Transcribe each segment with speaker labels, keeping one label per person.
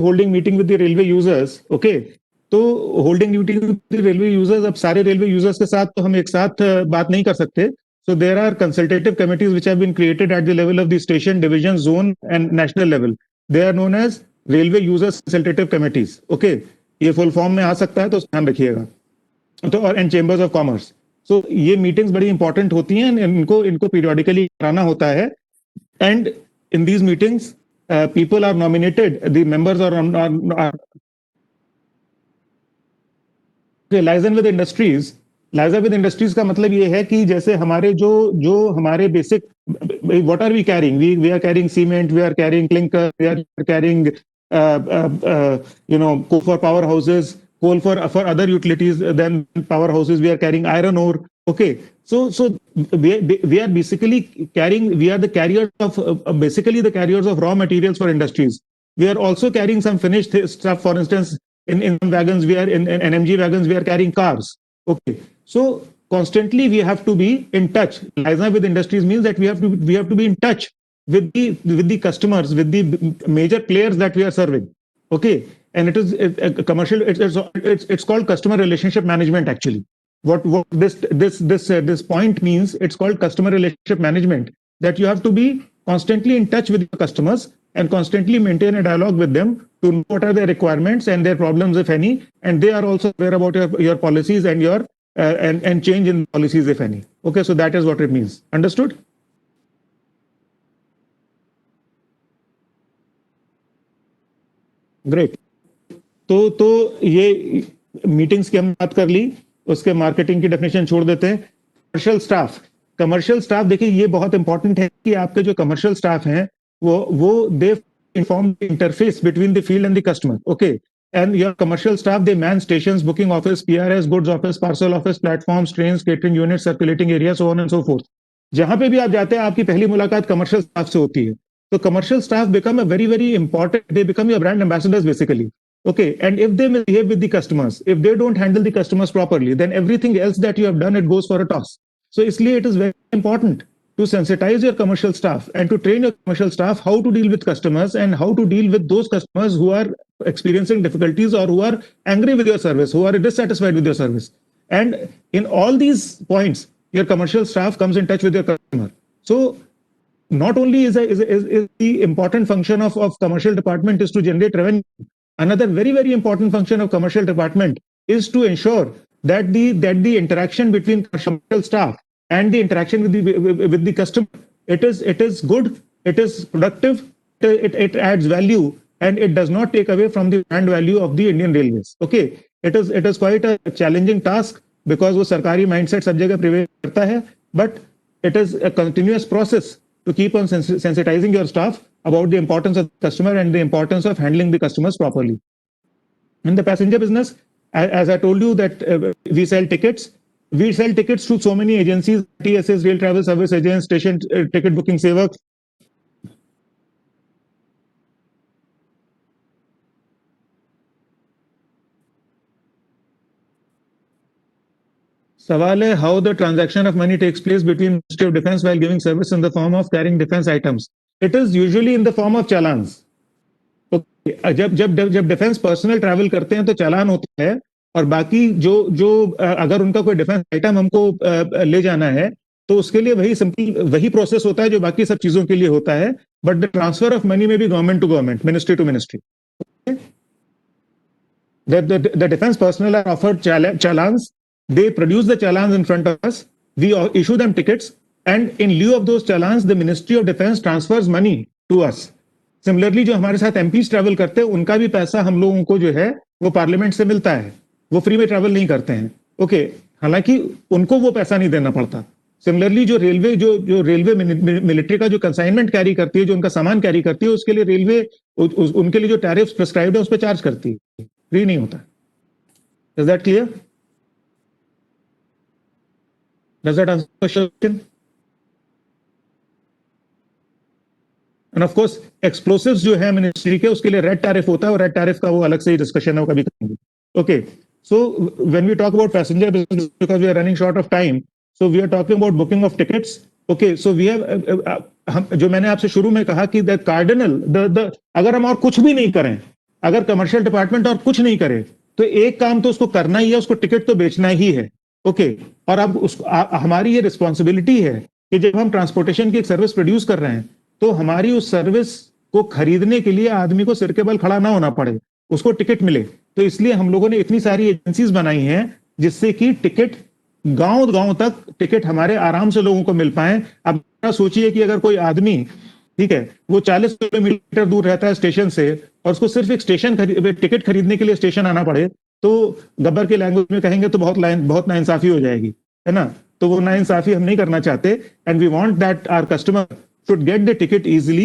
Speaker 1: holding meeting with the railway users, okay, तो holding meeting with the railway users, अब सारे railway users के साथ तो हम एक साथ बात नहीं कर सकते. So there are consultative committees which have been created at the level of the station, division, zone and national level. They are known as railway users consultative committees. Okay, ये full form में आ सकता है तो ध्यान रखिएगा. तो और and chambers of commerce. सो ये मीटिंग्स बड़ी इंपॉर्टेंट होती हैं, इनको पीरियोडिकली कराना होता है. And in these meetings people are nominated, the members are liaison with industries. Liaison with industries का मतलब ये है कि जैसे हमारे जो हमारे basic, what are we carrying? We are carrying cement, we are carrying clinker, we are carrying coal for powerhouses, coal for other utilities than powerhouses. We are carrying iron ore. Okay, so we are basically carrying. We are the carriers of basically the carriers of raw materials for industries. We are also carrying some finished stuff. For instance, in wagons, we are in NMG wagons, we are carrying cars. Okay, so constantly we have to be in touch. Liaison with industries means that we have to be in touch with the customers, with the major players that we are serving. Okay, and it is a commercial. It's called customer relationship management actually. What this point means, it's called customer relationship management, that you have to be constantly in touch with your customers and constantly maintain a dialogue with them to know what are their requirements and their problems, if any, and they are also aware about your policies and your and change in policies, if any. Okay, so that is what it means. Understood? Great. तो ये meetings की हम बात कर ली, उसके marketing की definition छोड़ देते हैं. कमर्शियल स्टाफ देखिए ये बहुत इंपॉर्टेंट है कि आपके जो कमर्शियल स्टाफ हैं वो दे inform the interface between the field and the customer. Okay, and your commercial staff, they man stations, booking office, PRS, goods office, parcel office, platforms, trains, catering units, circulating area, so on and so forth. जहां पे भी आप जाते हैं आपकी पहली मुलाकात commercial staff से होती है. तो commercial staff become a very very important, they become your brand ambassadors basically. Okay, and if they misbehave with the customers, if they don't handle the customers properly, then everything else that you have done, it goes for a toss. So इसलिए it is very important to sensitize your commercial staff and to train your commercial staff how to deal with customers and how to deal with those customers who are experiencing difficulties or who are angry with your service, who are dissatisfied with your service. And in all these points, your commercial staff comes in touch with your customer. So not only is the important function of commercial department is to generate revenue, another very very important function of commercial department is to ensure that the interaction between commercial staff and the interaction with the customer, it is good, it is productive, it adds value, and it does not take away from the brand value of the Indian Railways. Okay, it is quite a challenging task because वो सरकारी mindset सब जगह prevail करता है, but it is a continuous process to keep on sensitizing your staff about the importance of the customer and the importance of handling the customers properly. In the passenger business, as I told you that we sell tickets. We sell tickets to so many agencies, TSS, Rail Travel Service Agents, Station Ticket Booking Sevak. सवाल है how the transaction of money takes place between Ministry of Defence while giving service in the form of carrying defence items. It is usually in the form of challans. Okay. जब defence personnel travel करते हैं तो चालान होता है, और बाकी जो अगर उनका कोई डिफेंस आइटम हमको ले जाना है तो उसके लिए वही प्रोसेस होता है जो बाकी सब चीजों के लिए होता है, but the transfer of money में भी government to government, ministry to ministry. The defense personnel are offered challans. They produce the challans in front of us. We issue them tickets, and in lieu of those challans, the Ministry of Defence transfers money to us. Similarly, जो हमारे साथ MPs travel करते हैं उनका भी पैसा हम लोगों को जो है वो पार्लियामेंट से मिलता है, वो फ्री में ट्रैवल नहीं करते हैं. ओके, हालांकि उनको वो पैसा नहीं देना पड़ता. सिमिलरली जो रेलवे मिलिट्री का जो कंसाइनमेंट कैरी करती है, जो उनका सामान कैरी करती है, उसके लिए रेलवे उनके लिए जो टैरिफ प्रिस्क्राइब्ड है उस पर चार्ज करती है, फ्री नहीं होता. Is that clear? Does that answer the question? End of course explosives जो है मिनिस्ट्री के, उसके लिए रेड टैरिफ होता है, और रेड टैरिफ का वो अलग से ही डिस्कशन है, वो कभी करेंगे. Okay, so when we talk about passenger business, because we are running short of time, so we are talking about booking of tickets. Okay, so we have जो मैंने आपसे शुरू में कहा कि the cardinal, अगर हम और कुछ भी नहीं करें, अगर कमर्शियल डिपार्टमेंट और कुछ नहीं करे तो एक काम तो उसको करना ही है, उसको टिकट तो बेचना ही है। ओके, और अब हमारी ये रिस्पॉन्सिबिलिटी है कि जब हम ट्रांसपोर्टेशन की एक सर्विस प्रोड्यूस कर रहे हैं तो हमारी उस सर्विस को खरीदने के लिए आदमी को सिर के बल खड़ा ना होना पड़े, उसको टिकट मिले। तो इसलिए हम लोगों ने इतनी सारी एजेंसीज बनाई हैं जिससे कि टिकट गांव गांव तक टिकट हमारे आराम से लोगों को मिल पाए। अब सोचिए कि अगर कोई आदमी, ठीक है, वो 40 किलोमीटर दूर रहता है स्टेशन से और उसको सिर्फ एक टिकट खरीदने के लिए स्टेशन आना पड़े, तो गब्बर के लैंग्वेज में कहेंगे तो बहुत नाइंसाफी हो जाएगी, है ना। तो वो नाइंसाफी हम नहीं करना चाहते, and we want that our customer should get the ticket easily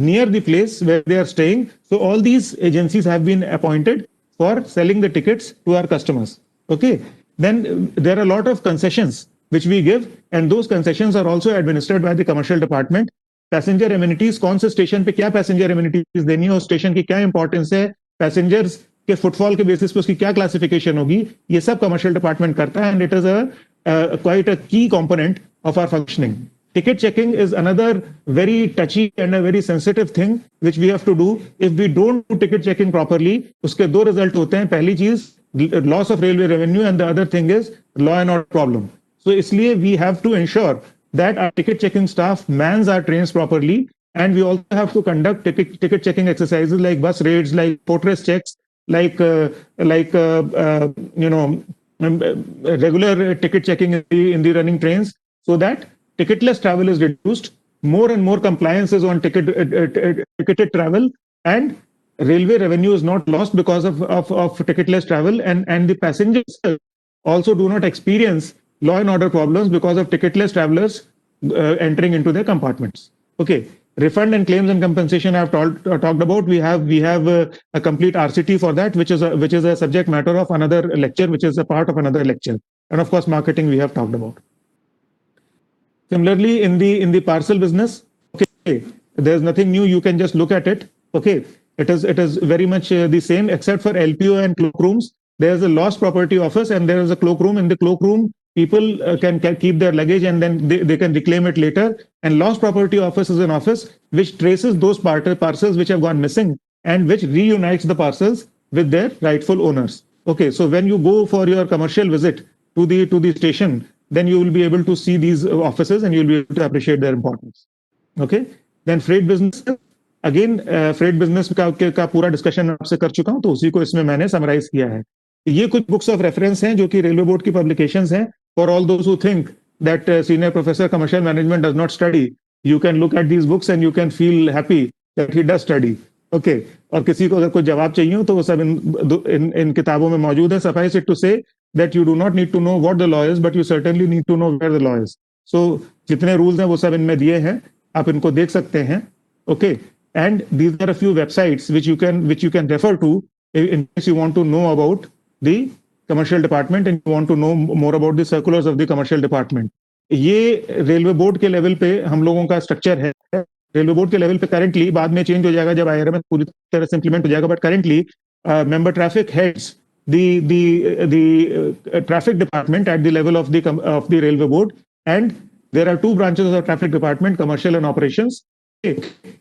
Speaker 1: near the place where they are staying. So all these agencies have been appointed for selling the tickets to our customers. Okay. Then there are a lot of concessions which we give, and those concessions are also administered by the commercial department. Passenger amenities, कौन से station पे क्या passenger amenities देनी है, उस station की क्या importance है, पैसेंजर्स के फुटफॉल के बेसिस पे उसकी क्या क्लासिफिकेशन होगी, ये सब कमर्शियल डिपार्टमेंट करता है, and it is quite a key component of our functioning. Ticket checking is another very touchy and a very sensitive thing which we have to do. If we don't do ticket checking properly, उसके दो result होते हैं. पहली चीज loss of railway revenue, and the other thing is law and order problem. So इसलिए we have to ensure that our ticket checking staff mans our trains properly, and we also have to conduct ticket checking exercises like bus raids, like portress checks, like regular ticket checking in the running trains, so that ticketless travel is reduced, more and more compliance is on ticketed travel, and railway revenue is not lost because of ticketless travel, and the passengers also do not experience law and order problems because of ticketless travelers entering into their compartments. Okay, refund and claims and compensation I have talked about. We have a complete RCT for that, which is a subject matter of another lecture, which is a part of another lecture, and of course marketing we have talked about. Similarly, in the parcel business, okay, there's nothing new. You can just look at it. Okay, it is very much the same, except for LPO and cloakrooms. There's a lost property office, and there is a cloakroom. In the cloakroom, people can keep their luggage, and then they can reclaim it later. And lost property office is an office which traces those parcels which have gone missing, and which reunites the parcels with their rightful owners. Okay, so when you go for your commercial visit to the station, then you will be able to see these offices, and you'll be able to appreciate their importance. Okay, then freight business. Again, freight business का पूरा discussion आपसे कर चुका हूं, तो उसी को इसमें मैंने समराइज किया है. ये कुछ बुक्स ऑफ रेफरेंस हैं जो कि रेलवे बोर्ड की पब्लिकेशंस हैं. For all those who think that senior professor commercial management does not study, you can look at these books and you can feel happy that he does study. Okay, और किसी को अगर कोई जवाब चाहिए हो तो वो सब इन किताबों में मौजूद है. सफाइस इट टू से that you do not need to know what the law is, but you certainly need to know where the law is. So जितने rules हैं वो सब इनमें दिए हैं, आप इनको देख सकते हैं. Okay, and these are a few websites which you can refer to in case you want to know about the commercial department and you want to know more about the circulars of the commercial department. ये railway board के level पे हम लोगों का structure है. Railway board के level पे currently, बाद में चेंज हो जाएगा जब IRMS पूरी तरह से इंप्लीमेंट हो जाएगा, but currently member traffic heads the traffic department at the level of the railway board, and there are two branches of the traffic department, commercial and operations,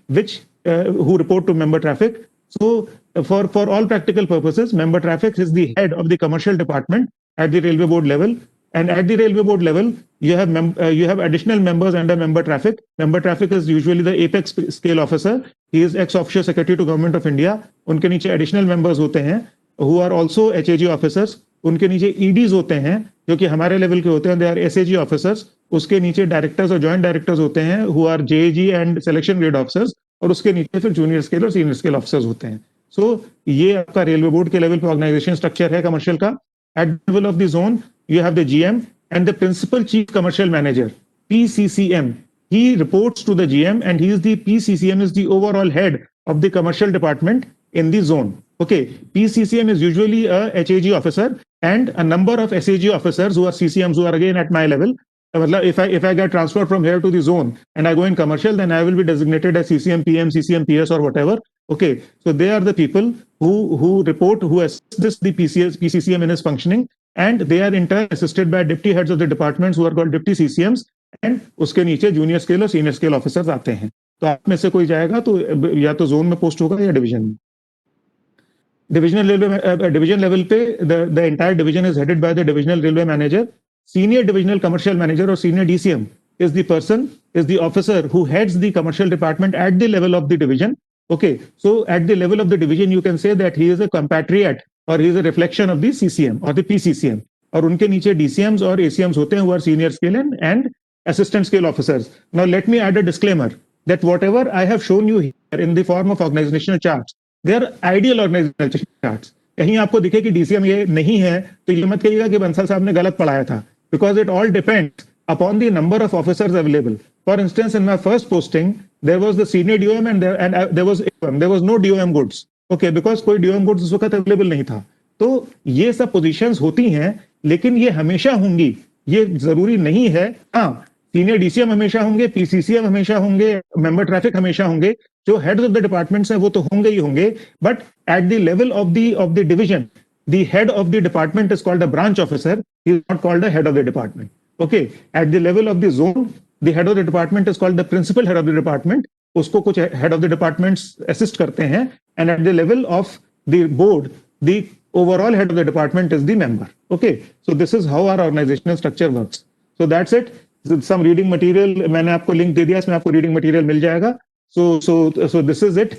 Speaker 1: which who report to member traffic. So for all practical purposes, member traffic is the head of the commercial department at the railway board level, and at the railway board level you have additional members under member traffic. Member traffic is usually the apex scale officer. He is ex officio secretary to government of India. उनके नीचे additional members होते हैं who are also HAG officers. उनके नीचे EDs होते हैं जो कि हमारे लेवल के होते हैं, they are SAG officers. उसके नीचे डायरेक्टर्स और जॉइंट डायरेक्टर्स होते हैं who are JAG and selection grade officers, और उसके नीचे फिर जूनियर स्केल और सीनियर स्केल ऑफिसर्स होते हैं. सो ये आपका रेलवे बोर्ड के लेवल पे ऑर्गेनाइजेशन स्ट्रक्चर है कमर्शियल का. At the level of the zone you have the GM and the principal chief commercial manager, PCCM. He reports to the GM, and PCCM is the overall head of the commercial department in the zone. Okay, PCCM is usually a HAG officer and a number of SAG officers who are CCMs, who are again at my level. If I get transferred from here to the zone and I go in commercial, then I will be designated as CCM PM, CCM PS, or whatever. Okay, so they are the people who report, who assist the PCCM in its functioning, and they are in turn assisted by deputy heads of the departments who are called deputy CCMs, and उसके नीचे junior scale और senior scale officers आते हैं. तो आप में से कोई जाएगा तो या तो जोन में पोस्ट होगा या डिवीजन में. डिविजनल रेलवे डिवीजन लेवल पे the entire division is headed by the divisional railway manager. Senior divisional commercial manager or senior DCM is the person, is the officer who heads the commercial department at the level of the division. Okay, so at the level of the division, you can say that he is a compatriot or he is a reflection of the CCM or the PCCM. और उनके नीचे DCMs और ACMs होते हैं who are senior scale and assistant scale officers. Now let me add a disclaimer that whatever I have shown you here in the form of organizational charts, they are ideal organizational charts. कहीं आपको दिखे कि DCM ये नहीं है तो ये मत कहिएगा कि बंसल साहब ने गलत पढ़ाया था, because it all depends upon the number of officers available. For instance, in my first posting, there was the senior DOM and there was no DOM goods. Okay, because कोई DOM goods उस वक्त available नहीं था. तो ये सब positions होती हैं, लेकिन ये हमेशा होंगी, ये जरूरी नहीं है. हाँ, सीनियर DCM हमेशा होंगे, PCCM हमेशा होंगे, मेंबर ट्रैफिक हमेशा होंगे, जो हेड्स ऑफ द डिपार्टमेंट्स हैं वो तो होंगे ही होंगे, but at the level of the division, the head of the department is called a branch officer. He is not called the head of the department. Okay, at the level of the zone, the head of the department is called the principal head of the department. उसको कुछ head of the departments assist करते हैं, and at the level of the board, the overall head of the department is the member. Okay, so this is how our organizational structure works. So that's it. Some reading material मैंने आपको link दे दिया, इसमें आपको reading material मिल जाएगा. So this is it.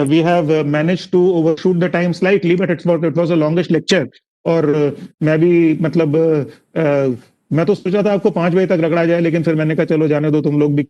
Speaker 1: We have managed to overshoot the time slightly, but it was a longish lecture. और मैं भी मतलब मैं तो सोचा था आपको 5 बजे तक रगड़ा जाए, लेकिन फिर मैंने कहा चलो जाने दो, तुम लोग भी